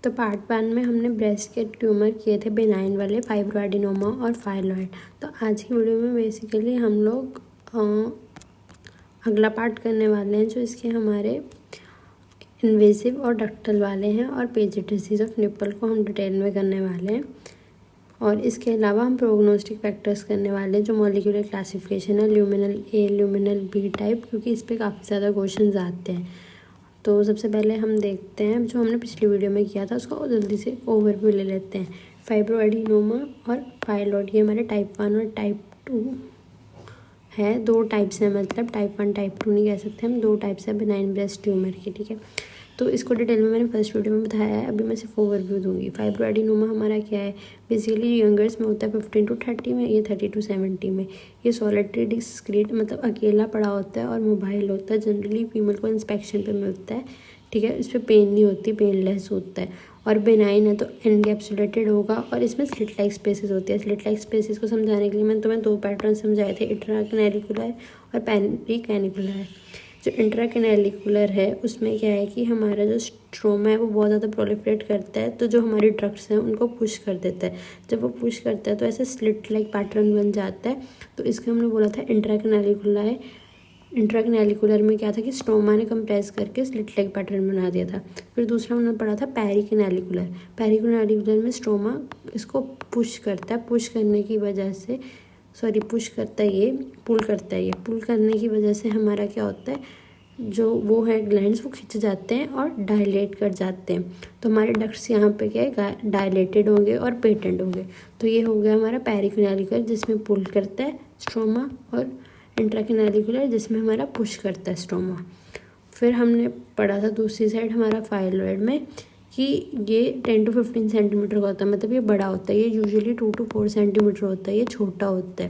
तो पार्ट 1 में हमने ब्रेस्ट के ट्यूमर किए थे, बेनाइन वाले, फाइब्रोएडिनोमा और फाइलॉइड। तो आज की वीडियो में बेसिकली हम लोग अगला पार्ट करने वाले हैं, जो इसके हमारे इन्वेसिव और डक्टल वाले हैं, और पेजिट डिसीज ऑफ निप्पल को हम डिटेल में करने वाले हैं। और इसके अलावा हम प्रोग्नोस्टिक फैक्टर्स करने वाले हैं, जो मॉलिक्यूलर क्लासिफिकेशन है, ल्यूमिनल ए, ल्यूमिनल बी टाइप, क्योंकि इस पर काफ़ी ज़्यादा क्वेश्चन आते हैं। तो सबसे पहले हम देखते हैं जो हमने पिछली वीडियो में किया था, उसको जल्दी से ओवरव्यू ले लेते हैं। फाइब्रोएडिनोमा और फाइलॉइड, ये हमारे टाइप 1 और टाइप 2 है। दो टाइप्स हैं, मतलब टाइप 1 टाइप 2 नहीं कह सकते हम, दो टाइप्स है बेनाइन ब्रेस्ट ट्यूमर की, ठीक है। तो इसको डिटेल में मैंने फर्स्ट वीडियो में बताया है, अभी मैं सिर्फ ओवरव्यू दूंगी। फाइब्रोएडिनोमा हमारा क्या है, बेसिकली यंगर्स में होता है 15 to 30 में, ये 30 to 70 में। ये सॉलिटरी डिस्क्रीट मतलब अकेला पड़ा होता है और मोबाइल होता है, जनरली फीमेल को इंस्पेक्शन पे मिलता है, ठीक है। इस पर पेन नहीं होती, पेनलेस होता है, और बेनाइन है तो एनकैप्सुलेटेड होगा। और इसमें स्लिट लाइक स्पेसेस होती है। स्लिट लाइक स्पेसेस को समझाने के लिए मैंने तुम्हें दो पैटर्न समझाए थे, इंट्राकैनालिकुलर और पेरिकैनिकुलर। जो इंट्राकैनालिकुलर है उसमें क्या है कि हमारा जो स्ट्रोमा है वो बहुत ज़्यादा प्रोलिफरेट करता है, तो जो हमारे ड्रग्स हैं उनको पुश कर देता है। जब वो पुश करता है तो ऐसे स्लिट लाइक पैटर्न बन जाता है, तो इसके हमने बोला था इंट्राकैनालिकुलर है। इंट्राकैनालिकुलर में क्या था कि स्ट्रोमा ने कंप्रेस करके स्लिट लाइक पैटर्न बना दिया था। फिर दूसरा हमने पढ़ा था पेरिकैनालिकुलर। पेरिकैनालिकुलर में स्ट्रोमा इसको पुश करता है, पुश करने की वजह से पुश करता है, ये पुल करता है, ये पुल करने की वजह से हमारा क्या होता है, जो वो है ग्लैंड्स वो खिंच जाते हैं और डायलेट कर जाते हैं। तो हमारे डक्ट्स यहाँ पे क्या है, डायलेटेड होंगे और पेटेंट होंगे। तो ये हो गया हमारा पेरिकैनालिकुलर, जिसमें पुल करता है स्ट्रोमा, और इंट्राकैनालिकुलर जिसमें हमारा पुश करता है स्ट्रोमा। फिर हमने पढ़ा था दूसरी साइड हमारा फाइलॉइड में कि ये 10 to 15 सेंटीमीटर का होता है, मतलब ये बड़ा होता है। ये यूजुअली 2 to 4 सेंटीमीटर होता है, ये छोटा होता है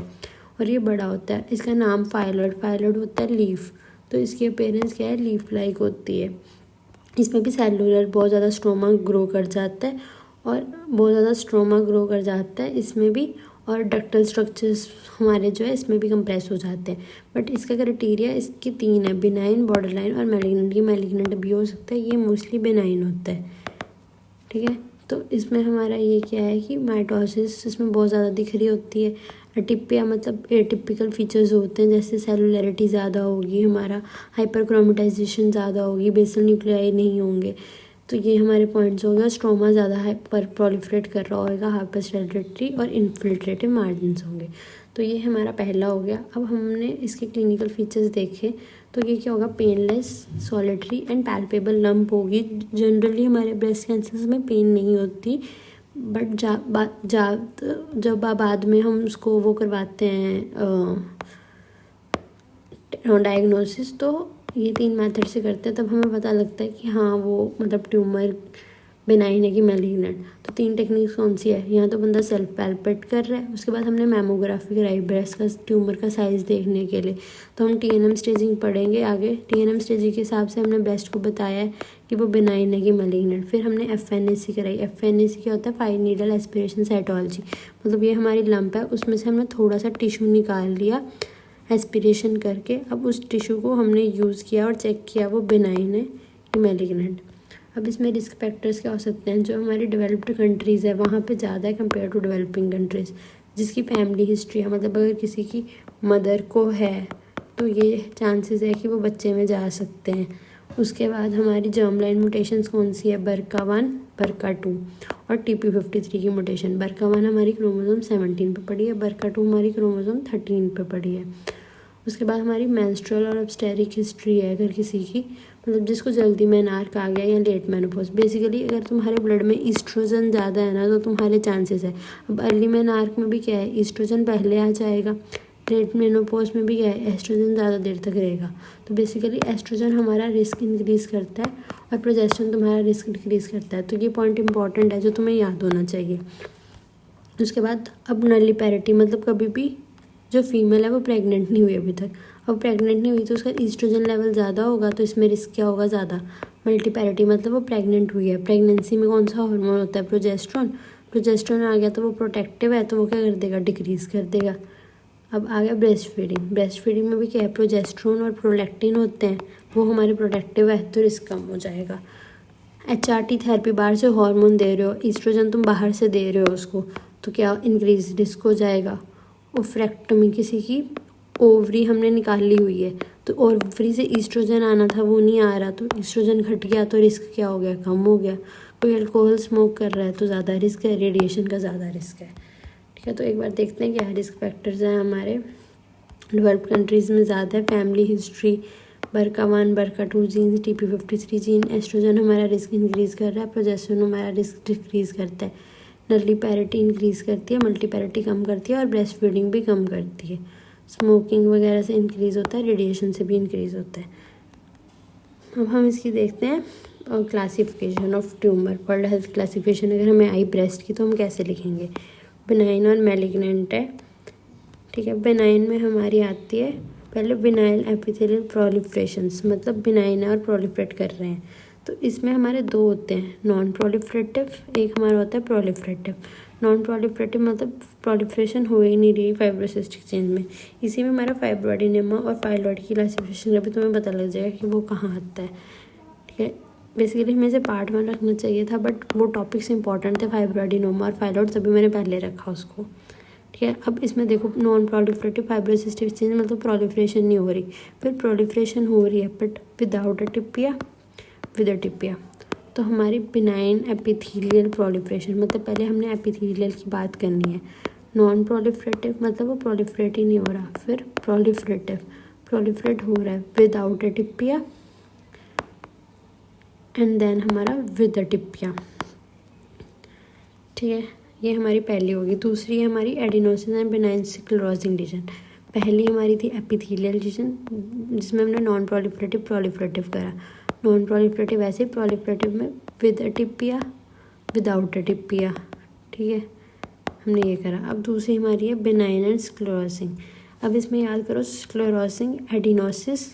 और ये बड़ा होता है। इसका नाम फाइलॉइड होता है लीफ। तो इसकी अपीयरेंस क्या है, लीफ लाइक होती है। इसमें भी सेलुलर बहुत ज़्यादा स्ट्रोमा ग्रो कर जाता है, और बहुत ज़्यादा स्ट्रोमा ग्रो कर जाता है इसमें भी, और डक्टल स्ट्रक्चर्स हमारे जो है इसमें भी कंप्रेस हो जाते हैं। बट इसका क्राइटेरिया इसकी 3 है, बिनाइन, बॉर्डरलाइन और मैलिग्नेंट। ये मैलिग्नेंट भी हो सकता है, ये मोस्टली बिनाइन होता है, ठीक है। तो इसमें हमारा ये क्या है कि माइटोसिस इसमें बहुत ज़्यादा दिख रही होती है। अटिपिया मतलब एटिपिकल फीचर्स होते हैं, जैसे सेलुलरिटी ज़्यादा होगी, हमारा हाइपरक्रोमेटाइजेशन ज़्यादा होगी, बेसल न्यूक्लियाई नहीं होंगे। तो ये हमारे पॉइंट्स हो गए। स्ट्रोमा ज़्यादा हाइपर प्रोलिफरेट कर रहा होगा, हाइपरसेलुलरिटी और इन्फिल्ट्रेटिव मार्जिन्स होंगे। तो ये हमारा पहला हो गया। अब हमने इसके क्लिनिकल फीचर्स देखे, तो ये क्या होगा, painless, solitary and palpable lump होगी। जनरली हमारे ब्रेस्ट कैंसर्स में पेन नहीं होती, बट जब बाद में हम उसको वो करवाते हैं डायग्नोसिस, तो ये 3 मेथड से करते हैं, तब हमें पता लगता है कि हाँ वो मतलब ट्यूमर बेनाइन है कि मैलिग्नेंट। तो 3 टेक्निक्स कौन सी है, यहाँ तो बंदा सेल्फ पैल्पेट कर रहा है, उसके बाद हमने मैमोग्राफी कराई ब्रेस्ट का ट्यूमर का साइज़ देखने के लिए। तो हम TNM स्टेजिंग पढ़ेंगे आगे। TNM स्टेजिंग के हिसाब से हमने ब्रेस्ट को बताया है कि वो बेनाइन है कि मैलिग्नेंट। फिर हमने FNAC कराई। FNAC क्या होता है, फाइन नीडल एस्पिरेशन साइटोलॉजी, मतलब ये हमारी लंप है, उसमें से हमने थोड़ा सा टिश्यू निकाल लिया एस्पिरेशन करके। अब उस टिश्यू को हमने यूज़ किया और चेक किया वो बेनाइन है कि मैलिग्नेंट। अब इसमें रिस्क फैक्टर्स क्या हो सकते हैं, जो हमारी डेवलप्ड कंट्रीज़ है वहाँ पे ज़्यादा है कंपेयर टू डेवलपिंग कंट्रीज़। जिसकी फैमिली हिस्ट्री है, मतलब अगर किसी की मदर को है तो ये चांसेस है कि वो बच्चे में जा सकते हैं। उसके बाद हमारी जर्म लाइन म्यूटेशंस कौन सी है, BRCA1, BRCA2 और TP53 की म्यूटेशन। BRCA1 हमारी क्रोमोसोम 17 पे पड़ी है, BRCA2 हमारी क्रोमोसोम 13 पे पड़ी है। उसके बाद हमारी मेंस्ट्रुअल और ऑब्स्टेरिक हिस्ट्री है, अगर किसी की मतलब जिसको जल्दी मेनार्क आ गया या लेट मेनोपॉज। बेसिकली अगर तुम्हारे ब्लड में ईस्ट्रोजन ज़्यादा है ना, तो तुम्हारे चांसेस है। अब अर्ली मेनार्क में भी क्या है, ईस्ट्रोजन पहले आ जाएगा। लेट मेनोपॉज में भी क्या है, एस्ट्रोजन ज़्यादा देर तक रहेगा। तो बेसिकली एस्ट्रोजन हमारा रिस्क इंक्रीज़ करता है और प्रोजेस्टेरोन तुम्हारा रिस्क डिक्रीज़ करता है। तो ये पॉइंट इंपॉर्टेंट है जो तुम्हें याद होना चाहिए। उसके बाद अब नलिपेरिटी, मतलब कभी भी जो फीमेल है वो प्रेग्नेंट नहीं हुई अभी तक। अब प्रेग्नेंट नहीं हुई तो उसका ईस्ट्रोजन लेवल ज़्यादा होगा, तो इसमें रिस्क क्या होगा, ज़्यादा। मल्टीपैरिटी मतलब वो प्रेग्नेंट हुई है। प्रेगनेंसी में कौन सा हार्मोन होता है, प्रोजेस्टेरोन। प्रोजेस्टेरोन आ गया तो वो प्रोटेक्टिव है, तो वो क्या कर देगा, डिक्रीज़ कर देगा। अब आ गया ब्रेस्ट फीडिंग। ब्रेस्ट फीडिंग में भी क्या है, प्रोजेस्टेरोन और प्रोलैक्टिन होते हैं, वो हमारे प्रोटेक्टिव है, तो रिस्क कम हो जाएगा। HRT थेरेपी बाहर से हार्मोन दे रहे हो, ईस्ट्रोजन तुम बाहर से दे रहे हो उसको, तो क्या इंक्रीज रिस्क हो जाएगा। ओफ्रेक्टमी, किसी की ओवरी हमने निकाली हुई है तो ओवरी से ईस्ट्रोजन आना था वो नहीं आ रहा, तो ईस्ट्रोजन घट गया तो रिस्क क्या हो गया, कम हो गया। कोई अल्कोहल स्मोक कर रहा है तो ज़्यादा रिस्क है, रेडिएशन का ज़्यादा रिस्क है। ठीक है, तो एक बार देखते हैं क्या रिस्क फैक्टर्स हैं हमारे। डेवलप्ड कंट्रीज़ में ज़्यादा है family history, BRCA1 BRCA2 genes, TP53 gene. Oestrogen हमारा रिस्क इंक्रीज़ कर रहा है, प्रोजेस्टेरोन हमारा रिस्क डिक्रीज़ करता है, नलिपैरिटी इंक्रीज़ करती है, मल्टीपैरिटी कम करती है और ब्रेस्ट फीडिंग भी कम करती है। स्मोकिंग वगैरह से इंक्रीज़ होता है, रेडिएशन से भी इंक्रीज़ होता है। अब हम इसकी देखते हैं classification of tumour. World health classification अगर हमें आई ब्रेस्ट की तो हम कैसे लिखेंगे, बिनाइन और मैलिग्नेंट है। ठीक है, बिनाइन में हमारी आती है पहले बिनाइल एपिथेलियल प्रोलिफरेशंस, मतलब बिनाइन है और प्रोलिफरेट कर रहे हैं। तो इसमें हमारे दो होते हैं, नॉन प्रोलिफरेटिव, एक हमारा होता है प्रोलिफरेटिव। नॉन प्रोलिफरेटिव मतलब प्रोलिफरेशन हो ही नहीं रही फाइब्रोसिस्टिक चेंज में। इसी में हमारा फाइब्रोएडिनेमा और फाइलॉइड की क्लासिफिकेशन अभी तुम्हें पता लग जाएगा कि वो कहाँ आता है। ठीक है, बेसिकली हमें इसे पार्ट 1 रखना चाहिए था, बट वो टॉपिक्स इंपॉर्टेंट थे, फाइब्रोएडिनोमा और फाइलॉइड, तभी मैंने पहले रखा उसको। ठीक है, अब इसमें देखो नॉन प्रोलिफरेटिव फाइब्रोसिस्टिक चेंज मतलब प्रोलिफरेशन नहीं हो रही, फिर प्रोलिफरेशन हो रही है but without atypia, with atypia. तो हमारी बिनाइन एपिथेलियल प्रोलिफरेशन, मतलब पहले हमने एपिथेलियल की बात करनी है। नॉन प्रोलिफरेटिव मतलब वो प्रोलिफरेट ही नहीं हो रहा, फिर प्रोलिफरेटिव, प्रोलिफरेट हो रहा है विदाउट अ टिपिया, एंड देन हमारा विद अ टिपिया। ठीक है, ये हमारी पहली होगी। दूसरी है हमारी एडिनोसिस एंड बिनाइन स्क्लेरोसिंग लीजन। पहली हमारी थी एपिथेलियल लीजन, जिसमें हमने नॉन प्रोलिफरेटिव प्रोलिफरेटिव करा। नॉन प्रोलिफरेटिव ऐसे, प्रोलिफरेटिव में विद अ टिपिया, विदाउट अ टिपिया। ठीक है, हमने ये करा। अब दूसरी हमारी है बिनाइन एंड स्क्लेरोसिंग। अब इसमें याद करो स्क्लेरोसिंग एडिनोसिस,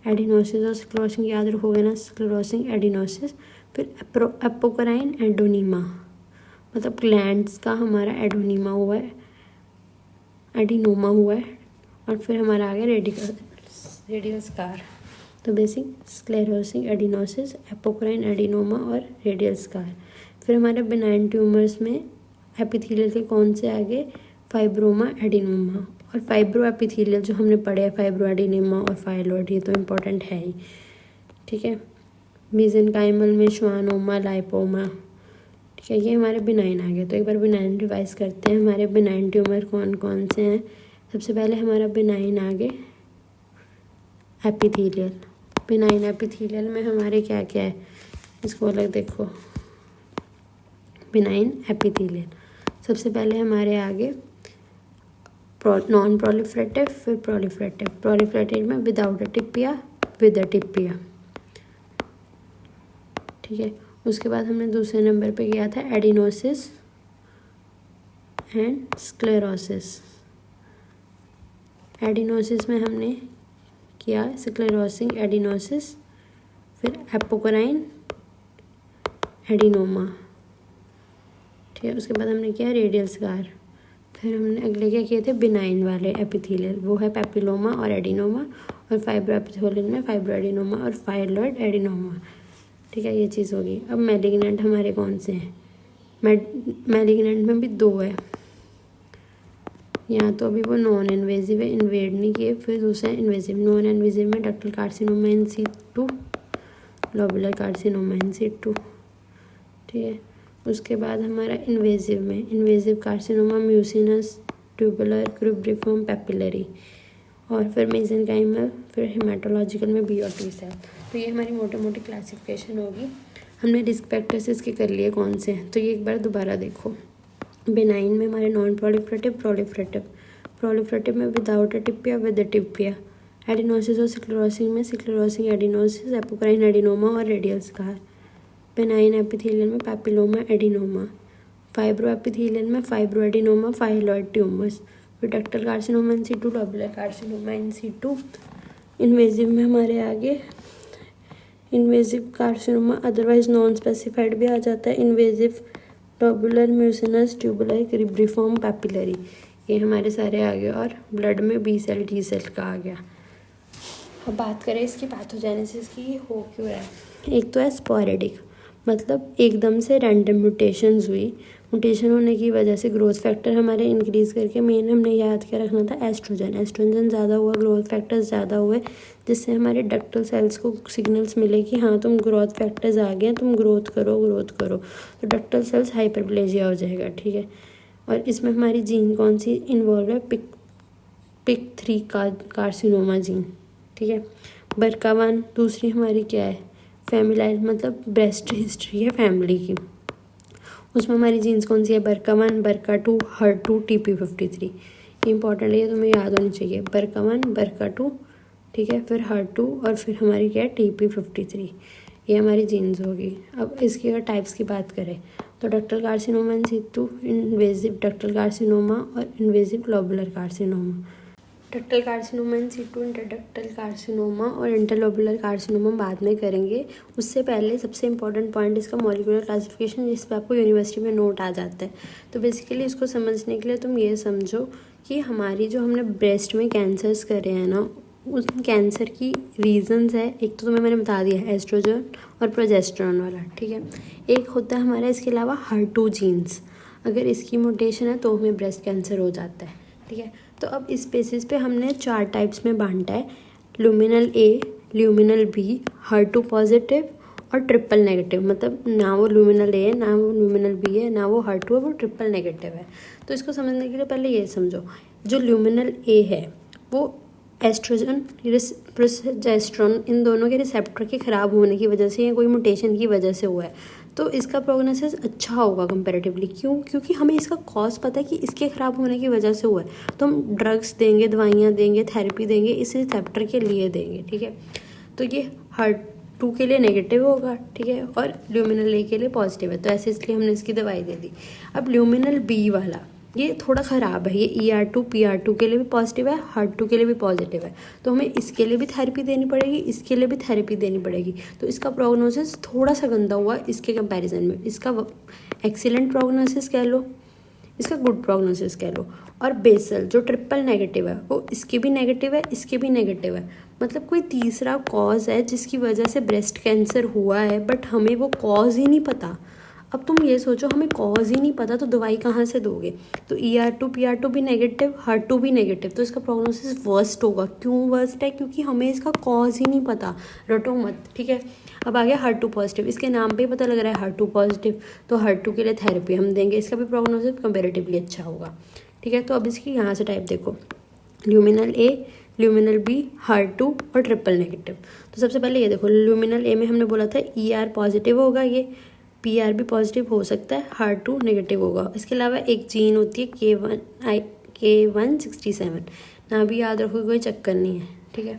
एडिनोसिस और स्क्लेरोसिंग याद रखोगे ना, स्क्लेरोसिंग एडिनोसिस, फिर एपोक्राइन एडोनीमा, मतलब ग्लैंड्स का हमारा एडोनीमा हुआ है, एडिनोमा हुआ है, और फिर हमारा आ गया रेडियल स्कार। तो basic sclerosing adenosis, apocrine adenoma और रेडियल स्कार। फिर हमारे बिनाइन ट्यूमर्स में एपिथेलियल के कौन से आगे, फाइब्रोमा एडिनोमा और फाइब्रो एपिथेलियल जो हमने पढ़े हैं, फाइब्रो एडिनोमा और फाइलॉइड, ये तो इम्पोर्टेंट है ही। ठीक है, मेसेनकाइमल में श्वानोमा, लाइपोमा। ठीक है, ये हमारे बिनाइन आ गए। तो एक बार बिनाइन रिवाइज करते हैं, हमारे बिनाइन ट्यूमर कौन कौन से हैं। सबसे पहले हमारा बिनाइन आ गए एपिथेलियल। बिनाइन एपिथेलियल में हमारे क्या क्या है, इसको अलग देखो। बिनाइन एपिथेलियल सबसे पहले हमारे आगे नॉन प्रोलिफरेटिव, फिर प्रोलिफरेटिव। प्रोलिफरेटिव में विदाउट अ टिपिया, विद अ टिपिया। ठीक है, उसके बाद हमने दूसरे नंबर पे किया था एडिनोसिस एंड स्क्लेरोसिस। एडिनोसिस में हमने किया स्क्लेरोसिंग एडिनोसिस, फिर एपोक्राइन एडिनोमा। ठीक है, उसके बाद हमने किया रेडियल स्कार। फिर हमने अगले क्या किए थे, बिनाइन वाले एपिथेलियल, वो है पेपिलोमा और एडिनोमा, और फाइब्रो एपिथेलियल में फाइब्रो एडिनोमा और फाइलॉइड एडिनोमा। ठीक है, ये चीज़ होगी। अब मैलिग्नेंट हमारे कौन से हैं, मैलिग्नेंट में भी दो है, या तो अभी वो नॉन इन्वेजिव है, इन्वेड नहीं किए, फिर दूसरा इन्वेजिव। नॉन इन्वेजिव में ductal carcinoma in situ, lobular carcinoma in situ. ठीक है, उसके बाद हमारा इन्वेजिव में invasive carcinoma mucinous tubular cribriform papillary, और फिर मेसेनकाइमल, फिर हेमाटोलॉजिकल में बी और टी सेल। तो ये हमारी मोटी मोटी क्लासिफिकेशन होगी। हमने रिस्क फैक्टर्स इसके कर लिए कौन से हैं, तो ये एक बार दोबारा देखो। बिनाइन में हमारे नॉन प्रोलिफरेटिव, प्रोलिफरेटिव, प्रोलिफरेटिव में without atypia, with atypia. Adenosis और स्क्लेरोसिंग में स्क्लेरोसिंग एडिनोसिस, एपोक्राइन एडिनोमा और रेडियल स्कार। बिनाइन एपिथेलियल में पेपिलोमा एडिनोमा। फाइब्रो एपिथेलियल में फाइब्रो एडिनोमा, फाइलॉइड ट्यूमर्स, फिर ductal carcinoma in situ, lobular carcinoma in situ. Invasive में हमारे आगे invasive carcinoma, otherwise non specified भी आ जाता है, invasive lobular mucinous tubular cribriform papillary. ये हमारे सारे आ गए, और ब्लड में बी सेल टी सेल का आ गया। अब बात करें इसकी पैथोजेनेसिस की, हो क्यों रहा है। एक तो है स्पोरेडिक, मतलब एकदम से रैंडम म्यूटेशंस हुई। म्यूटेशन होने की वजह से ग्रोथ फैक्टर हमारे इंक्रीज़ करके मेन हमने याद क्या रखना था, एस्ट्रोजन ज़्यादा हुआ, ग्रोथ फैक्टर्स ज़्यादा हुए, जिससे हमारे डक्टल सेल्स को सिग्नल्स मिले कि हाँ तुम ग्रोथ फैक्टर्स आ गए, तुम ग्रोथ करो। तो डक्टल सेल्स हाइपरप्लेजिया हो जाएगा, ठीक है। और इसमें हमारी जीन कौन सी इन्वॉल्व है, पिक3 कार्सिनोमा जीन, ठीक है। BRCA1 दूसरी हमारी क्या है, फैमिलाइल मतलब ब्रेस्ट हिस्ट्री है फैमिली की, उसमें हमारी जीन्स कौन सी है, BRCA1, BRCA2, HER2, TP53। Important है, ये तुम्हें याद होनी चाहिए, BRCA1, BRCA2, ठीक है, फिर HER2 और फिर हमारी क्या है TP53, ये हमारी जीन्स होगी। अब इसकी अगर टाइप्स की बात करें तो ductal carcinoma in situ, invasive ductal carcinoma और invasive lobular carcinoma. Ductal carcinoma in situ, interductal carcinoma और इंटरलोबुलर कार्सिनोमा बाद में करेंगे। उससे पहले सबसे इंपॉर्टेंट पॉइंट इसका मॉलिक्यूलर क्लासिफिकेशन, जिस पर आपको यूनिवर्सिटी में नोट आ जाता है। तो बेसिकली इसको समझने के लिए तुम ये समझो कि हमारी जो हमने ब्रेस्ट में कैंसर्स करे हैं ना, उस कैंसर की रीजंस है, एक तो तुम्हें मैंने बता दिया है एस्ट्रोजन और प्रोजेस्टेरॉन वाला, ठीक है। एक होता है हमारा इसके अलावा HER2 जीन्स, अगर इसकी म्यूटेशन है तो हमें ब्रेस्ट कैंसर हो जाता है, ठीक है। तो अब इस बेसिस पे हमने 4 टाइप्स में बांटा है, ल्यूमिनल ए, ल्यूमिनल बी, HER2 पॉजिटिव और ट्रिपल नेगेटिव। मतलब ना वो ल्यूमिनल ए है, ना वो ल्यूमिनल बी है, ना वो HER2 है, वो ट्रिपल नेगेटिव है। तो इसको समझने के लिए पहले ये समझो, जो ल्यूमिनल ए है वो एस्ट्रोजन, प्रोजेस्टेरॉन, इन दोनों के रिसेप्टर के ख़राब होने की वजह से या कोई म्यूटेशन की वजह से हुआ है। तो इसका प्रोग्नोसिस अच्छा होगा कंपैरेटिवली, क्यों, क्योंकि हमें इसका कॉज पता है कि इसके ख़राब होने की वजह से हुआ है। तो हम ड्रग्स देंगे, दवाइयाँ देंगे, थेरेपी देंगे, इस रिसेप्टर के लिए देंगे, ठीक है। तो ये HER2 के लिए नेगेटिव होगा, ठीक है, और ल्यूमिनल ए के लिए पॉजिटिव है, तो ऐसे इसलिए हमने इसकी दवाई दे दी। अब ल्यूमिनल बी वाला ये थोड़ा ख़राब है, ये ER2 PR2 के लिए भी पॉजिटिव है, HER2 के लिए भी पॉजिटिव है, तो हमें इसके लिए भी थेरेपी देनी पड़ेगी, इसके लिए भी थेरेपी देनी पड़ेगी। तो इसका प्रोग्नोसिस थोड़ा सा गंदा हुआ इसके कंपैरिजन में, इसका एक्सीलेंट प्रोग्नोसिस कह लो, इसका गुड प्रोग्नोसिस कह लो। और बेसल जो ट्रिपल नेगेटिव है वो इसके भी नेगेटिव है, इसके भी नेगेटिव है, मतलब कोई तीसरा कॉज है जिसकी वजह से ब्रेस्ट कैंसर हुआ है, बट हमें वो कॉज ही नहीं पता। अब तुम ये सोचो, हमें कॉज ही नहीं पता तो दवाई कहाँ से दोगे। तो ER2 PR2 भी नेगेटिव, HER2 भी नेगेटिव, तो इसका प्रोग्नोसिस वर्स्ट होगा। क्यों वर्स्ट है, क्योंकि हमें इसका कॉज ही नहीं पता, रटो मत, ठीक है। अब आ गया HER2 पॉजिटिव, इसके नाम पे ही पता लग रहा है HER2 पॉजिटिव, तो HER2 के लिए थेरेपी हम देंगे, इसका भी प्रोग्नोसिस कंपेरेटिवली अच्छा होगा, ठीक है। तो अब इसकी यहाँ से टाइप देखो, ल्यूमिनल ए, ल्यूमिनल बी, HER2 और ट्रिपल नेगेटिव। तो सबसे पहले ये देखो, ल्यूमिनल ए में हमने बोला था ER पॉजिटिव होगा, ये PR भी पॉजिटिव हो सकता है, HER2 नेगेटिव होगा। इसके अलावा एक जीन होती है K167, ना भी याद रखो, कोई चक्कर नहीं है, ठीक है।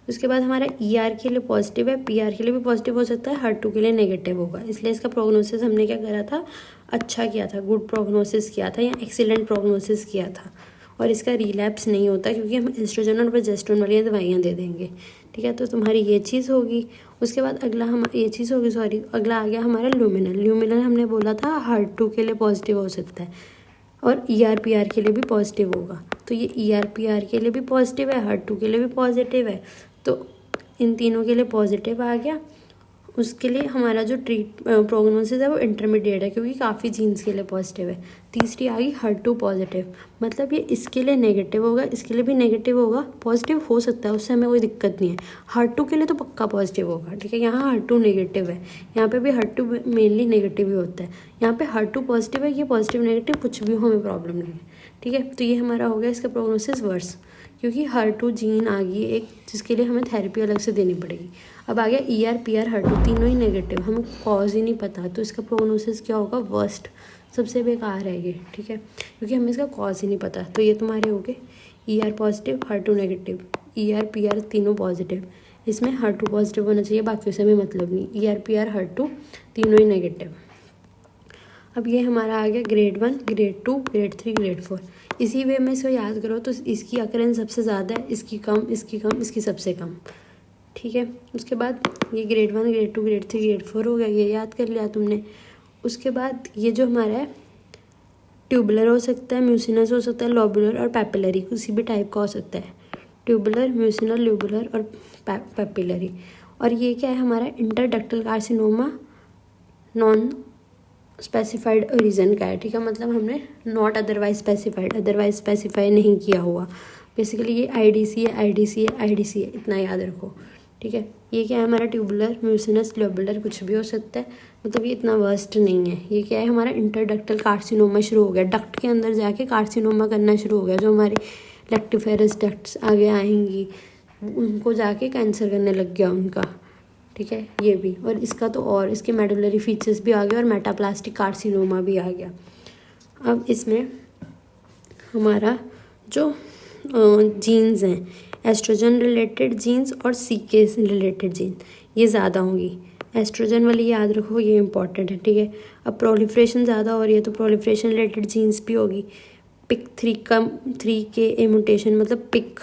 उसके बाद हमारा ER के लिए पॉजिटिव है, PR के लिए भी पॉजिटिव हो सकता है, HER2 के लिए नेगेटिव होगा, इसलिए इसका प्रोग्नोसिस हमने क्या करा था, अच्छा किया था, गुड प्रोग्नोसिस किया था या एक्सीलेंट प्रोग्नोसिस किया था। और इसका रिलैप्स नहीं होता क्योंकि हम एस्ट्रोजन और प्रोजेस्टेरॉन वाली दवाइयाँ दे देंगे, ठीक है। तो तुम्हारी ये चीज़ होगी। उसके बाद अगला ये चीज़ होगी, सॉरी, अगला आ गया हमारा ल्यूमिनल हमने बोला था HER2 के लिए पॉजिटिव हो सकता है और ER PR के लिए भी पॉजिटिव होगा। तो ये ER PR के लिए भी पॉजिटिव है, HER2 के लिए भी पॉजिटिव है, तो इन तीनों के लिए पॉजिटिव आ गया। उसके लिए हमारा जो प्रोग्नोसिस है वो इंटरमीडिएट है, क्योंकि काफ़ी जीन्स के लिए पॉजिटिव है। तीसरी आ गई HER2 पॉजिटिव, मतलब ये इसके लिए नेगेटिव होगा, इसके लिए भी नेगेटिव होगा, पॉजिटिव हो सकता है, उससे हमें कोई दिक्कत नहीं है। HER2 के लिए तो पक्का पॉजिटिव होगा, ठीक है। यहाँ HER2 नेगेटिव है, यहाँ पे भी HER2 मेनली नेगेटिव ही होता है, यहाँ पे HER2 पॉजिटिव है, ये पॉजिटिव नेगेटिव कुछ भी हो, हमें प्रॉब्लम नहीं है, ठीक है। तो ये हमारा हो गया इसका प्रोग्नोसिस वर्स, क्योंकि HER2 जीन आ गई एक, जिसके लिए हमें थेरेपी अलग से देनी पड़ेगी। अब आ गया ER PR HER2 तीनों ही नेगेटिव, हमें कॉज ही नहीं पता, तो इसका प्रोग्नोसिस क्या होगा, वर्स्ट, सबसे बेकार है ये, ठीक है, क्योंकि हमें इसका कॉज ही नहीं पता। तो ये तुम्हारे हो गए ER positive, HER2 negative, ER PR तीनों पॉजिटिव, इसमें HER2 पॉजिटिव होना चाहिए, बाकी से हमें मतलब नहीं, ER PR HER2 तीनों ही नेगेटिव। अब ये हमारा आ गया ग्रेड 1, ग्रेड 2, ग्रेड 3, ग्रेड 4। इसी वे में इसको याद करो तो इसकी अकरेंस सबसे ज़्यादा है, इसकी कम, इसकी कम, इसकी सबसे कम, ठीक है। उसके बाद ये ग्रेड 1, ग्रेड 2, ग्रेड 3, ग्रेड 4 हो गया, ये याद कर लिया तुमने। उसके बाद ये जो हमारा है ट्यूबुलर हो सकता है, म्यूसिनस हो सकता है, लोबुलर और पैपिलरी, किसी भी टाइप का हो सकता है, ट्यूबुलर, म्यूसिनल, लोबुलर और पैपिलरी। और ये क्या है हमारा इंटरडक्टल कार्सिनोमा, नॉन स्पेसिफाइड रीज़न का है, ठीक है, मतलब हमने नॉट अदरवाइज स्पेसिफाई नहीं किया हुआ। बेसिकली ये आईडीसी है, इतना याद रखो, ठीक है। ये क्या है हमारा ट्यूबुलर, म्यूसिनस, लोबुलर, कुछ भी हो सकता है, मतलब ये इतना वर्स्ट नहीं है। ये क्या है हमारा इंटरडक्टल कार्सिनोमा शुरू हो गया, डक्ट के अंदर जाके कार्सिनोमा करना शुरू हो गया, जो हमारी लेक्टिफेरस डक्ट्स आगे आएंगी उनको जाके कैंसर करने लग गया उनका, ठीक है, ये भी। और इसका तो और इसके मेडुलरी फीचर्स भी आ गए और मेटाप्लास्टिक कार्सिनोमा भी आ गया। अब इसमें हमारा जो जीन्स हैं, एस्ट्रोजन रिलेटेड जीन्स और सीके रिलेटेड जीन, ये ज़्यादा होंगी। एस्ट्रोजन वाली याद रखो, ये इंपॉर्टेंट है, ठीक है। अब प्रोलिफ्रेशन ज़्यादा हो रही है तो प्रोलिफ्रेशन रिलेटेड जीन्स भी होगी। पिक 3 के ए म्यूटेशन, मतलब पिक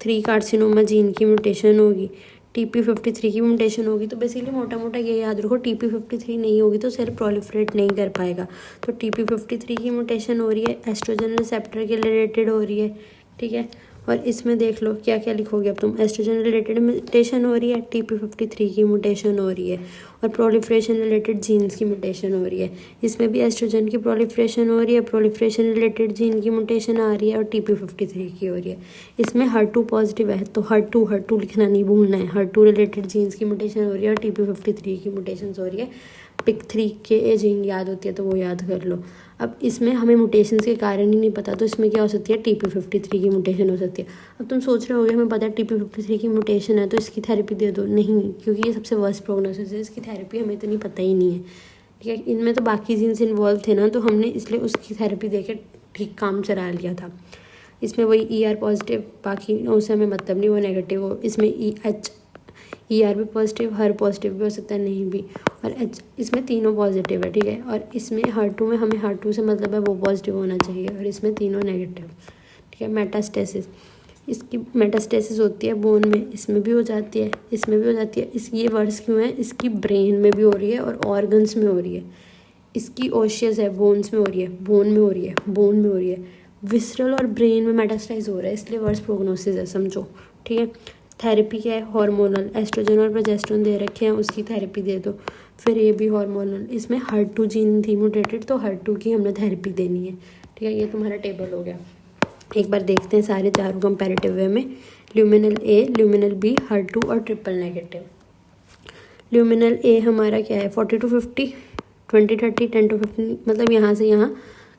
3 कार्सिनोमा जीन की म्यूटेशन होगी। TP53 की म्यूटेशन होगी। तो बेसिकली मोटा मोटा ये याद रखो, TP53 नहीं होगी तो सेल प्रोलिफरेट नहीं कर पाएगा। तो TP53 की म्यूटेशन हो रही है, एस्ट्रोजन रिसेप्टर के रिलेटेड हो रही है, ठीक है। और इसमें देख लो क्या क्या लिखोगे अब तुम, एस्ट्रोजन रिलेटेड म्यूटेशन हो रही है, TP53 की म्यूटेशन हो रही है, और प्रोलिफ्रेशन रिलेटेड जीन्स की म्यूटेशन हो रही है। इसमें भी एस्ट्रोजन की प्रोलिफ्रेशन हो रही है, प्रोलिफ्रेशन रिलेटेड जीन की म्यूटेशन आ रही है, और TP53 की हो रही है। इसमें HER2 पॉजिटिव है तो HER2 लिखना नहीं भूलना है। HER2 रिलेटेड जीन्स की म्यूटेशन हो रही है और TP53 की म्यूटेशन हो रही है। पिक 3 के जीन याद होती है तो वो याद कर लो। अब इसमें हमें म्यूटेशंस के कारण ही नहीं पता, तो इसमें क्या हो सकती है, TP53 की म्यूटेशन हो सकती है। अब तुम सोच रहे होगे हमें पता है TP53 की म्यूटेशन है तो इसकी थेरेपी दे दो, नहीं, क्योंकि ये सबसे वर्स्ट प्रोग्नोसिस है, इसकी थेरेपी हमें इतनी पता ही नहीं है, ठीक है। इनमें तो बाकी जीन्स इन्वॉल्व थे ना, तो हमने इसलिए उसकी थेरेपी दे के ठीक काम चला लिया था। इसमें वही ER पॉजिटिव, बाकी उससे हमें मतलब नहीं, वो नेगेटिव हो। इसमें ER भी पॉजिटिव, हर पॉजिटिव भी हो सकता है, नहीं भी, और H इसमें तीनों पॉजिटिव है, ठीक है। और इसमें HER2 में हमें HER2 से मतलब है वो पॉजिटिव होना चाहिए, और इसमें तीनों नेगेटिव, ठीक है। मेटास्टेसिस, इसकी मेटास्टेसिस होती है बोन में, इसमें भी हो जाती है, इसमें भी हो जाती है। ये वर्ड्स क्यों है, इसकी ब्रेन में भी हो रही है और ऑर्गन्स में हो रही है। इसकी ओशियस है, बोन्स में हो रही है, बोन में हो रही है, बोन में हो रही है। विसरल और ब्रेन में मेटास्टाइज हो रहा है, इसलिए वर्स प्रोग्नोसिस है, समझो, ठीक है। थेरेपी क्या है, हार्मोनल, एस्ट्रोजन और प्रोजेस्टेरोन दे रखे हैं, उसकी थेरेपी दे दो। फिर ये भी हार्मोनल, इसमें HER2 जीन थी म्यूटेटेड तो HER2 की हमने थेरेपी देनी है, ठीक है। ये तुम्हारा टेबल हो गया। एक बार देखते हैं सारे चारों कंपैरेटिव वे में। Luminal A, luminal B, HER2 और ट्रिपल नेगेटिव। ल्यूमिनल A हमारा क्या है, 40 to 50, 20 30, 10 to 15, मतलब यहाँ से यहाँ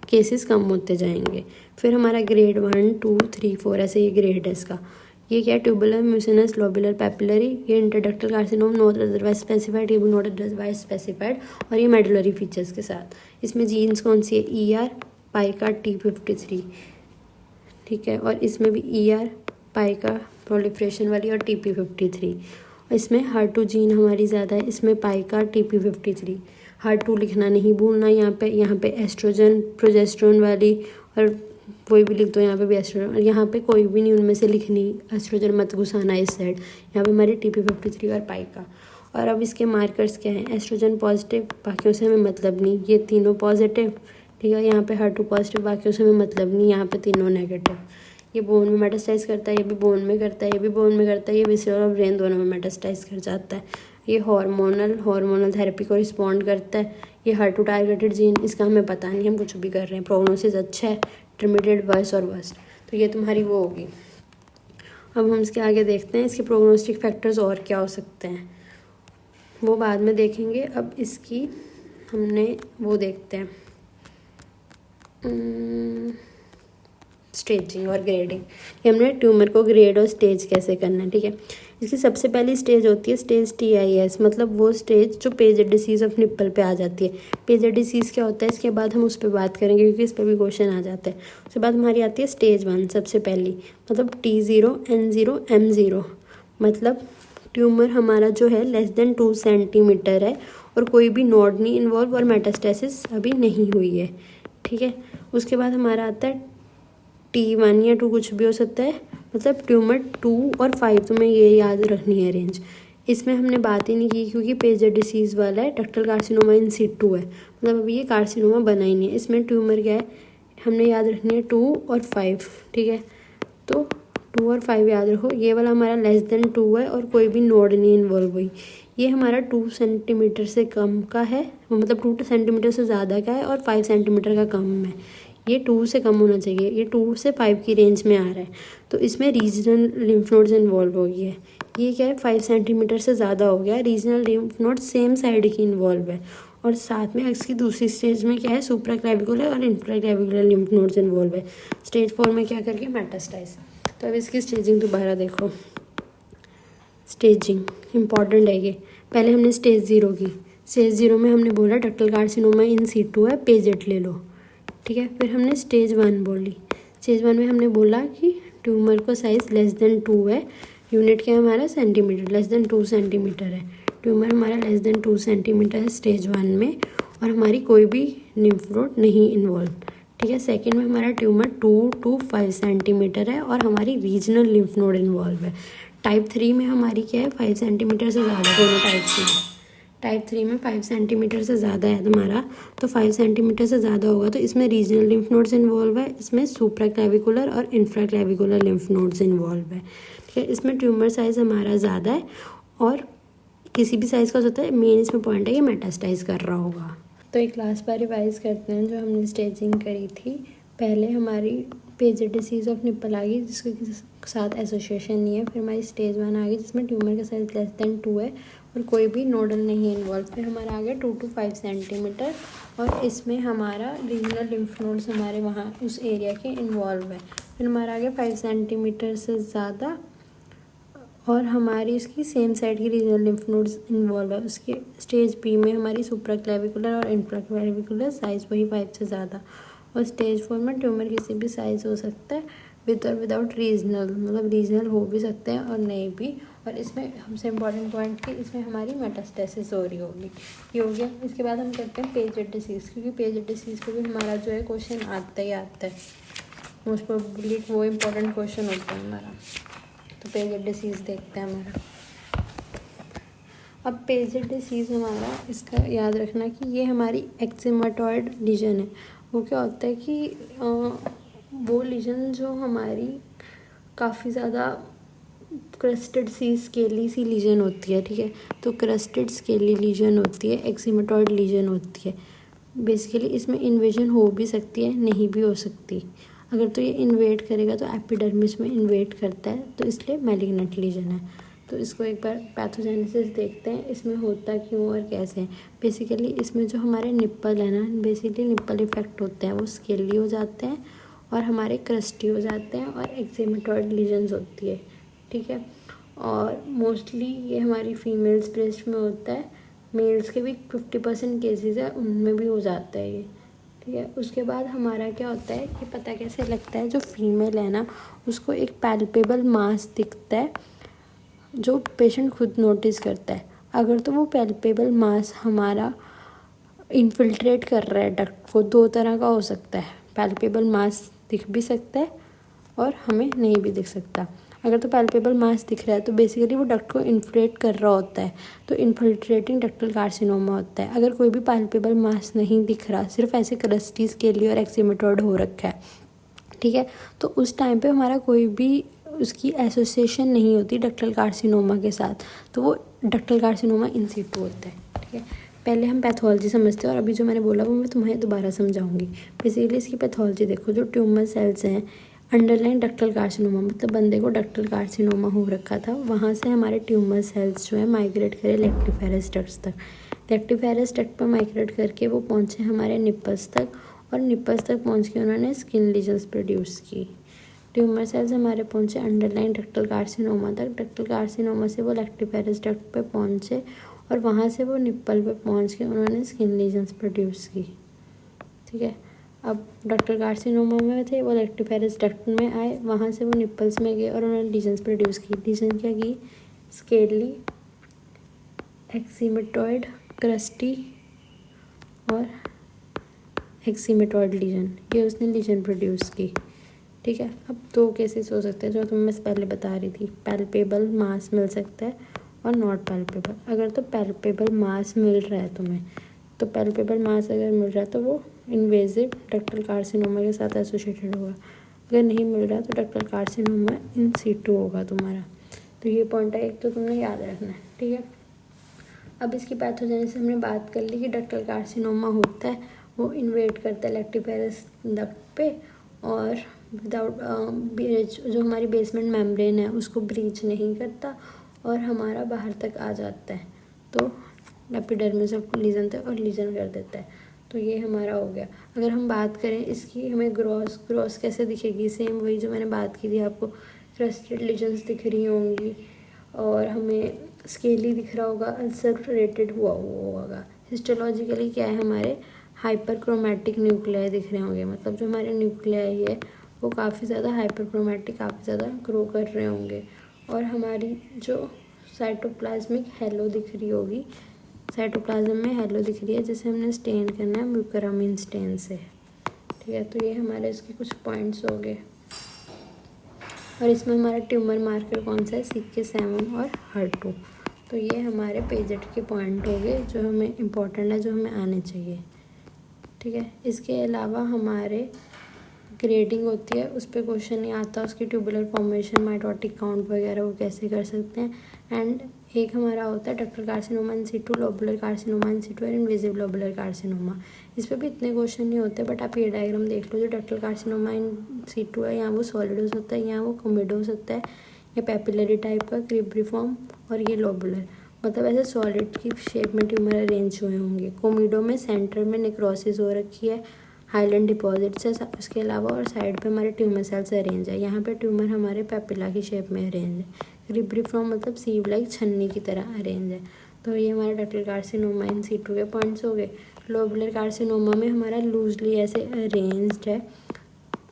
केसेस कम होते जाएंगे। फिर हमारा ग्रेड 1 2 3 4 ऐसे ये ग्रेड है इसका। ये क्या है, ट्यूबुलर, म्यूसिनस, लोबुलर, पैपिलरी, ये इंटरडक्टल कार्सिनोम, नॉट अदरवाइज स्पेसिफाइड, ये भी नॉट अदरवाइज स्पेसिफाइड, और ये मेडुलरी फीचर्स के साथ। इसमें जीन्स कौन सी है, ER, पाइका, T53, ठीक है। और इसमें भी ER, पाइका, प्रोलिफ्रेशन वाली, और TP53। इसमें HER2 जीन हमारी ज़्यादा है, इसमें पाइका, TP53। HER2 लिखना नहीं भूलना, यहाँ पे एस्ट्रोजन, प्रोजेस्टेरोन वाली, और वही भी लिख दो, यहाँ पे भी एस्ट्रोजन, और यहाँ पे कोई भी नहीं उनमें से लिखनी, एस्ट्रोजन मत घुसाना इस साइड। यहाँ पे हमारी TP53 और पाइका। और अब इसके मार्कर्स क्या हैं, एस्ट्रोजन पॉजिटिव, बाकियों से हमें मतलब नहीं, ये तीनों पॉजिटिव, ठीक है। यहाँ पे HER2 पॉजिटिव, बाकियों से हमें मतलब नहीं, यहाँ पे तीनों नेगेटिव। ये बोन में मेटास्टाइज करता है, ये भी बोन में करता है, ये भी बोन में करता है, ये विसरल और ब्रेन दोनों में मेटास्टाइज कर जाता है। ये हार्मोनल थेरेपी को रिस्पॉन्ड करता है। ये HER2 टारगेटेड जीन, इसका हमें पता नहीं, हम कुछ भी कर रहे हैं। प्रोग्नोसिस अच्छा है, इंटरमीडिएट, वर्स और वर्स्ट, तो ये तुम्हारी वो होगी। अब हम इसके आगे देखते हैं इसके प्रोग्नोस्टिक फैक्टर्स और क्या हो सकते हैं, वो बाद में देखेंगे। अब इसकी हमने वो देखते हैं स्टेजिंग और ग्रेडिंग, कि हमने ट्यूमर को ग्रेड और स्टेज कैसे करना है, ठीक है। इसकी सबसे पहली स्टेज होती है स्टेज TIS, मतलब वो स्टेज जो पेजेड डिसीज़ ऑफ निप्पल पे आ जाती है। पेजेड डिसीज़ क्या होता है, इसके बाद हम उस पर बात करेंगे क्योंकि इस पर भी क्वेश्चन आ जाता है। उसके बाद हमारी आती है स्टेज 1 सबसे पहली, मतलब T0, N0, M0, मतलब ट्यूमर हमारा जो है लेस देन 2 सेंटीमीटर है और कोई भी नोड नहीं इन्वॉल्व और मेटास्टेसिस अभी नहीं हुई है, ठीक है। उसके बाद हमारा आता है T1 या 2 कुछ भी हो सकता है, मतलब ट्यूमर 2 और 5, तुम्हें ये याद रखनी है रेंज। इसमें हमने बात ही नहीं की क्योंकि पेजर डिसीज़ वाला है, डक्टल कार्सिनोमा इन सिटू है, मतलब अभी ये कार्सिनोमा बना ही नहीं है। इसमें ट्यूमर क्या है, हमने याद रखनी है 2 और 5, ठीक है। तो 2 और 5 याद रखो। ये वाला हमारा लेस देन 2 है और कोई भी नोड नहीं इन्वॉल्व हुई। ये हमारा 2 सेंटीमीटर से कम का है, मतलब 2 सेंटीमीटर से ज़्यादा का है और 5 सेंटीमीटर का कम है। ये 2 से कम होना चाहिए, ये 2 से 5 की रेंज में आ रहा है, तो इसमें रीजनल लिम्फ नोड्स इन्वॉल्व हो गई है। ये क्या है, 5 सेंटीमीटर से ज़्यादा हो गया, regional lymph node same side की इन्वॉल्व है। और साथ में इसकी दूसरी स्टेज में क्या है, सुप्रा क्लैविकुलर और infra clavicular lymph nodes involve है। स्टेज 4 में क्या करके, मेटास्टाइज। तो अब इसकी स्टेजिंग दोबारा देखो। स्टेजिंग इंपॉर्टेंट है ये। पहले हमने स्टेज 0 की। स्टेज 0 में हमने बोला डक्टल कार्सिनोमा इन सीटू है, पेजेट ले लो, ठीक है। फिर हमने स्टेज 1 बोली। स्टेज 1 में हमने बोला कि ट्यूमर को साइज लेस देन 2 है, यूनिट क्या है हमारा, सेंटीमीटर, लेस देन 2 सेंटीमीटर है। ट्यूमर हमारा लेस देन 2 सेंटीमीटर है स्टेज 1 में, और हमारी कोई भी लिम्फ नोड नहीं इन्वॉल्व, ठीक है। सेकेंड में हमारा ट्यूमर 2 to 5 सेंटीमीटर है और हमारी रीजनल लिम्फ नोड इन्वॉल्व है। टाइप 3 में हमारी क्या है, 5 सेंटीमीटर से ज़्यादा, दोनों टाइप्स में। टाइप 3 में 5 सेंटीमीटर से ज़्यादा है तुम्हारा, तो 5 सेंटीमीटर से ज़्यादा होगा तो इसमें रीजनल लिम्फ नोड्स इन्वॉल्व है, इसमें सुप्रा क्लैविकुलर और infra clavicular lymph nodes involve है, ठीक है। इसमें ट्यूमर साइज़ हमारा ज़्यादा है और किसी भी साइज़ का होता है, मेन इसमें पॉइंट है कि मेटास्टाइज कर रहा होगा। तो एक क्लास बार रिवाइज करते हैं जो हमने स्टेजिंग करी थी। पहले हमारी पेजेट डिसीज़ ऑफ निप्पल आ गई जिसके साथ एसोसिएशन नहीं है। फिर हमारी स्टेज 1 आ गई जिसमें ट्यूमर का साइज लेस देन 2 है और कोई भी नोडल नहीं है इन्वॉल्व। फिर हमारा आ गया 2 to 5 सेंटीमीटर और इसमें हमारा रीजनल लिम्फ नोड्स हमारे वहाँ उस एरिया के इन्वॉल्व है। फिर हमारा आ गया 5 सेंटीमीटर से ज़्यादा और हमारी इसकी सेम साइड की रीजनल लिम्फ नोड्स इन्वॉल्व है। उसके स्टेज बी में हमारी सुप्रा क्लैविकुलर और इंफ्रा क्लैविकुलर साइज वही 5 से ज़्यादा। और स्टेज 4 में ट्यूमर किसी भी साइज़ हो सकता है, विद और विदाउट रीजनल, मतलब रीजनल हो भी सकते हैं और नहीं भी। और इसमें हमसे इम्पॉर्टेंट पॉइंट कि इसमें हमारी मेटास्टेसिस हो रही होगी। ये हो गया। इसके बाद हम करते हैं पेजेट डिसीज़, क्योंकि पेजेट डिसीज़ पे भी हमारा जो है क्वेश्चन आता ही आता है, मोस्ट प्रोबेबली वो इम्पोर्टेंट क्वेश्चन होता है हमारा। तो पेजेट डिसीज़ देखते हैं हमारा। अब पेजेट डिसीज़ हमारा, इसका याद रखना कि ये हमारी एक्जिमाटॉइड लीजन है। वो क्या होता है कि वो लीजन जो हमारी काफ़ी ज़्यादा क्रस्टेड सी स्केली सी लीजन होती है, ठीक है। तो क्रस्टेड स्केली लीजन होती है, एक्जिमाटॉइड लीजन होती है। बेसिकली इसमें इन्वेजन हो भी सकती है, नहीं भी हो सकती। अगर तो ये इन्वेड करेगा तो एपिडर्मिस में इन्वेड करता है, तो इसलिए मैलिग्नेंट लीजन है। तो इसको एक बार पैथोजेनेसिस देखते हैं, इसमें होता क्यों और कैसे है। बेसिकली इसमें जो हमारे निप्पल है ना, बेसिकली निप्पल इफेक्ट होते हैं, वो स्केली हो जाते हैं और हमारे क्रस्टी हो जाते हैं और एक्जिमाटॉइड लीजन्स होती है, ठीक है। और मोस्टली ये हमारी फीमेल्स ब्रेस्ट में होता है, मेल्स के भी 50% केसेस है उनमें भी हो जाता है ये, ठीक है। उसके बाद हमारा क्या होता है कि पता कैसे लगता है, जो फीमेल है ना उसको एक पैल्पेबल मास दिखता है जो पेशेंट खुद नोटिस करता है। अगर तो वो पैल्पेबल मास हमारा इन्फिल्ट्रेट कर रहा है डक्ट को, 2 तरह का हो सकता है, पैल्पेबल मास दिख भी सकता है और हमें नहीं भी दिख सकता। अगर तो पैल्पेबल मास दिख रहा है तो बेसिकली वो डक्ट को इन्फ्लेट कर रहा होता है, तो इन्फिल्ट्रेटिंग डक्टल कार्सिनोमा होता है। अगर कोई भी पैल्पेबल मास नहीं दिख रहा, सिर्फ ऐसे क्रस्टीज के लिए और एक्जिमाटॉइड हो रखा है, ठीक है, तो उस टाइम पे हमारा कोई भी उसकी एसोसिएशन नहीं होती डक्टल कार्सिनोमा के साथ, तो वो डक्टल कार्सिनोमा इन सीटू होता है, ठीक है। पहले हम पैथोलॉजी समझते हैं और अभी जो मैंने बोला वो मैं तुम्हें दोबारा समझाऊंगी। बेसिकली इसकी पैथोलॉजी देखो, जो ट्यूमर सेल्स हैं अंडरलाइन डक्टल कार्सिनोमा, मतलब बंदे को डक्टल कार्सिनोमा हो रखा था, वहाँ से हमारे ट्यूमर सेल्स जो है माइग्रेट करे लेक्टिफेरस डक्ट्स तक। लेक्टिफेरस डक्ट पर माइग्रेट करके वो पहुँचे हमारे निप्पल्स तक और निप्पल्स तक पहुँच के उन्होंने स्किन लीजन्स प्रोड्यूस की। ट्यूमर सेल्स हमारे पहुँचे अंडरलाइन डक्टल कार्सिनोमा तक, डक्टल कार्सिनोमा से वो लेक्टिफेरस डक्ट पे पहुँचे और वहाँ से वो निप्पल पे पहुँच के उन्होंने स्किन लीजन्स प्रोड्यूस की, ठीक है। अब डक्टल कार्सिनोमा में थे, वो लेक्टिफेरस डक्ट में आए, वहाँ से वो निप्पल्स में गए और उन्होंने लीजन्स प्रोड्यूस की। लीजन क्या की, स्केली, एक्जिमाटॉइड, क्रस्टी और एक्जिमाटॉइड लीजन, ये उसने लीजन प्रोड्यूस की, ठीक है। अब 2 केसेस हो सकते हैं जो मैं पहले बता रही थी, पैल्पेबल मास मिल सकता है और नॉट पैल्पेबल। अगर तो पैल्पेबल मास मिल रहा है तुम्हें, तो पैल्पेबल मास अगर मिल रहा है तो वो इन्वेजिव डक्टल कार्सिनोमा के साथ एसोसिएटेड होगा। अगर नहीं मिल रहा तो डक्टल कार्सिनोमा इन सीटू होगा तुम्हारा। तो ये पॉइंट है एक, तो तुमने याद रखना है, ठीक है। अब इसकी पैथोजेनेसिस हमने बात कर ली कि डक्टल कार्सिनोमा होता है, वो इन्वेड करता है लैक्टिफेरस डक्ट पे और विदाउट जो हमारी बेसमेंट मेम्ब्रेन है उसको ब्रीच नहीं करता और हमारा बाहर तक आ जाता है, तो एपिडर्मिस ऑफ लीजन तक और लीजन कर देता है। तो ये हमारा हो गया। अगर हम बात करें इसकी, हमें ग्रॉस कैसे दिखेगी, सेम वही जो मैंने बात की थी, आपको क्रस्टेड लीजन्स दिख रही होंगी और हमें स्केली दिख रहा होगा, अल्सरेटेड हुआ होगा। हिस्टोलॉजिकली क्या है, हमारे हाइपरक्रोमैटिक न्यूक्लियाई दिख रहे होंगे, मतलब जो हमारे न्यूक्लियाई है वो काफ़ी ज़्यादा हाइपरक्रोमैटिक, काफ़ी ज़्यादा ग्रो कर रहे होंगे। और हमारी जो साइटोप्लाज्मिक हेलो दिख रही होगी, साइटोप्लाज्म में हेलो दिख रही है जिसे हमने स्टेन करना है म्यूकरामीन स्टेन से, ठीक है। तो ये हमारे इसके कुछ पॉइंट्स हो गए। और इसमें हमारा ट्यूमर मार्कर कौन सा है, CK7 और HER2। तो ये हमारे पेजेट के पॉइंट हो गए जो हमें इम्पोर्टेंट है, जो हमें आने चाहिए, ठीक है। इसके अलावा हमारे ग्रेडिंग होती है, उस पर क्वेश्चन नहीं आता, उसकी ट्यूबुलर फॉर्मेशन, माइटोटिक काउंट वगैरह वो कैसे कर सकते हैं। एंड एक हमारा होता है डक्टल कार्सिनोमा इन सिटू, लोबुलर कार्सिनोमा इन सिटू और इनवेजिव लोबुलर कार्सिनोमा। इस पर भी इतने क्वेश्चन नहीं होते, बट आप ये डायग्राम देख लो, जो डक्टल कार्सिनोमा इन सिटू है, यहाँ वो सॉलिडोस होता है, यहाँ वो कोमिडोस होता है, या पेपिलरी टाइप का क्रिब्रिफॉर्म, और ये लोबुलर, मतलब ऐसे सॉलिड की शेप में ट्यूमर अरेंज हुए होंगे। कोमिडो में सेंटर में नेक्रोसिस हो रखी है, हाइलैंड डिपॉजिट्स है उसके अलावा, और साइड पे हमारे ट्यूमर सेल्स अरेंज है। यहाँ पे ट्यूमर हमारे पेपिला की शेप में अरेंज है। क्रिब्रिफॉर्म मतलब सीव लाइक छन्नी की तरह अरेंज है। तो ये हमारे डक्टल कार्सिनोमा इन सिटू के पॉइंट्स हो गए। लोबुलर कार्सिनोमा में हमारा लूजली ऐसे अरेंज्ड है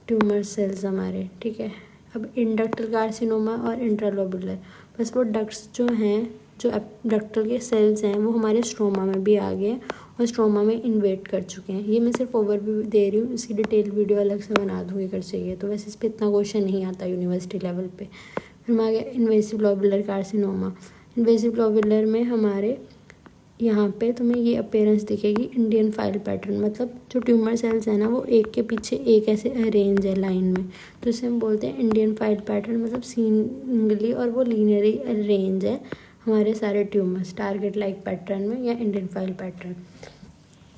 ट्यूमर सेल्स हमारे, ठीक है। अब इंडक्टल कार्सिनोमा और इंट्रालोबुलर, बस वो डक्ट्स जो हैं, जो डक्टल के सेल्स हैं, वो हमारे स्ट्रोमा में भी आ गए हैं और स्ट्रोमा में इन्वेट कर चुके हैं। ये मैं सिर्फ ओवरव्यू दे रही हूँ, इसकी डिटेल वीडियो अलग से बना दूँगी अगर चाहिए तो। वैसे इस पर इतना क्वेश्चन नहीं आता यूनिवर्सिटी लेवल पे। फिर हम आ गए invasive lobular carcinoma. Invasive lobular में हमारे यहाँ पे तुम्हें ये अपीयरेंस दिखेगी इंडियन फाइल पैटर्न, मतलब जो ट्यूमर सेल्स है ना वो एक के पीछे एक ऐसे अरेंज है लाइन में, तो इसे हम बोलते हैं इंडियन फाइल पैटर्न, मतलब सिंगली और वो लीनियरली अरेंज है हमारे सारे ट्यूमर्स टारगेट लाइक पैटर्न में या इंडियन फाइल पैटर्न।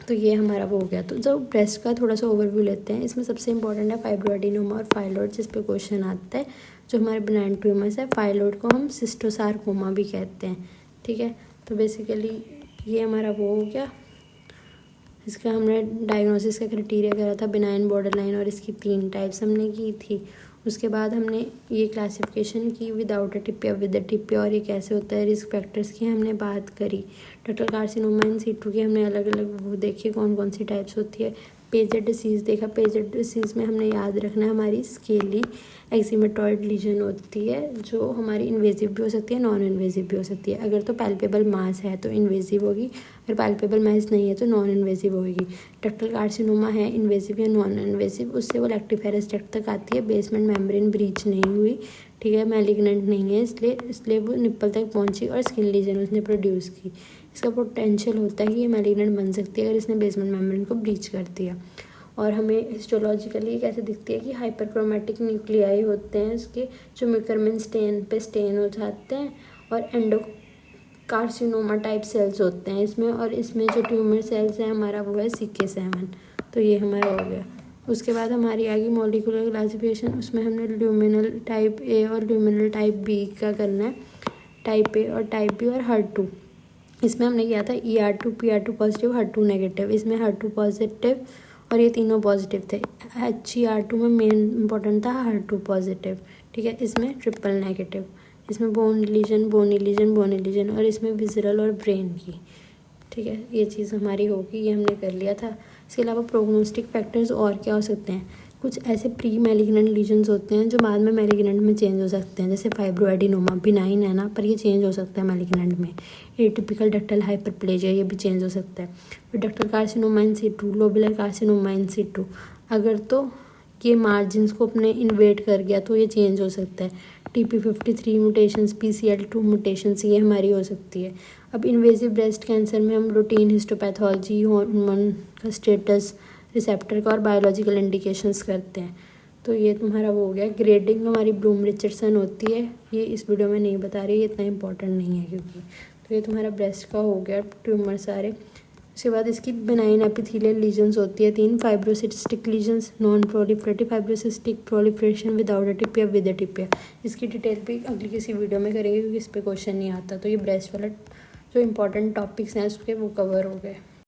तो ये हमारा वो हो गया। तो जो ब्रेस्ट का थोड़ा सा ओवरव्यू लेते हैं, इसमें सबसे इंपॉर्टेंट है फाइब्रोएडिनोमा और फाइलॉइड, जिस पे क्वेश्चन आता है। जो हमारे बेनाइन ट्यूमर्स है, फाइलॉइड को हम सिस्टोसार्कोमा भी कहते हैं, ठीक है। तो बेसिकली ये हमारा वो हो गया। इसका हमने डायग्नोसिस का क्राइटेरिया करा था बेनाइन, बॉर्डर लाइन, और इसकी 3 टाइप्स हमने की थी। उसके बाद हमने ये क्लासिफिकेशन की विदाउट अ टिप या विद अ टिप, और ये कैसे होता है, रिस्क फैक्टर्स की हमने बात करी। डक्टल कार्सिनोमा इन सिटू की हमने अलग अलग वो देखी कौन कौन सी टाइप्स होती है। पेजेड डिसीज़ देखा, पेजेड डिसीज़ में हमने याद रखना है हमारी स्केली एक्सीमेटॉइड लीजन होती है, जो हमारी इन्वेजिव भी हो सकती है, नॉन इन्वेजिव भी हो सकती है। अगर तो पैल्पेबल मास है तो इन्वेजिव होगी, अगर पैल्पेबल मास नहीं है तो नॉन इन्वेजिव होगी। डक्टल कार्सिनोमा है इन्वेजिव या नॉन इन्वेजिव, उससे वो लैक्टिफेरस डक्ट तक आती है, बेसमेंट मेम्ब्रेन ब्रीच नहीं हुई, ठीक है, मैलिग्नेंट नहीं है, इसलिए वो निप्पल तक पहुंची और स्किन लीजन उसने प्रोड्यूस की। इसका पोटेंशियल होता है कि ये मैलिग्नेंट बन सकती है अगर इसने बेसमेंट मेम्ब्रेन को ब्रीच कर दिया। और हमें हिस्टोलॉजिकली कैसे दिखती है कि हाइपरक्रोमैटिक न्यूक्लियाई होते हैं इसके, जो म्यूकरमिन स्टेन पे स्टेन हो जाते हैं, और एंडो कार्सिनोमा टाइप सेल्स होते हैं इसमें, और इसमें जो ट्यूमर सेल्स हैं हमारा वो है CK7। तो ये हमारा हो गया। उसके बाद हमारी आ गई मॉलिक्यूलर क्लासिफिकेशन, उसमें हमने ल्यूमिनल टाइप A और ल्यूमिनल टाइप B का करना है, टाइप A और टाइप B और HER2। इसमें हमने किया था ER2 PR2 positive HER2 negative, इसमें HER2 पॉजिटिव और ये तीनों पॉजिटिव थे। HER2 में मेन इंपॉर्टेंट था HER2 पॉजिटिव, ठीक है। इसमें ट्रिपल नेगेटिव, इसमें बोनी लीजन और इसमें विजरल और ब्रेन की, ठीक है। ये चीज़ हमारी होगी, ये हमने कर लिया था। इसके अलावा प्रोग्नोस्टिक फैक्टर्स और क्या हो सकते हैं, कुछ ऐसे प्री मैलिग्नेंट लीजन्स होते हैं जो बाद में मैलिग्नेंट में चेंज हो सकते हैं, जैसे फाइब्रोएडिनोमा बिनाइन है ना, पर ये चेंज हो सकता है मैलिग्नेंट में। एटिपिकल डक्टल हाइपरप्लेजिया ये भी चेंज हो सकता है। फिर डक्टल कार्सिनोमा इन सिटू, लोबुलर कार्सिनोमा इन सिटू, अगर तो ये मार्जिन्स को अपने इन्वेट कर गया तो ये चेंज हो सकता है। TP53 म्यूटेशंस, PCL2 म्यूटेशंस ये हमारी हो सकती है। अब इन्वेजिव ब्रेस्ट कैंसर में हम रूटीन हिस्टोपैथोलॉजी, हार्मोन का स्टेटस, रिसेप्टर का और बायोलॉजिकल इंडिकेशंस करते हैं। तो ये तुम्हारा वो हो गया। ग्रेडिंग हमारी ब्लूम रिचर्डसन होती है, ये इस वीडियो में नहीं बता रही, ये इतना इंपॉर्टेंट नहीं है क्योंकि, तो ये तुम्हारा ब्रेस्ट का हो गया ट्यूमर सारे। उसके बाद इसकी बेनाइन एपिथेलियल लीजन्स होती है 3, fibrocystic lesions, non proliferative fibrocystic, proliferation without atypia, with atypia. इसकी डिटेल भी अगली किसी वीडियो में करेंगे क्योंकि इस पर क्वेश्चन नहीं आता। तो ये ब्रेस्ट वाला जो इंपॉर्टेंट टॉपिक्स हैं उस पर वो कवर हो गए।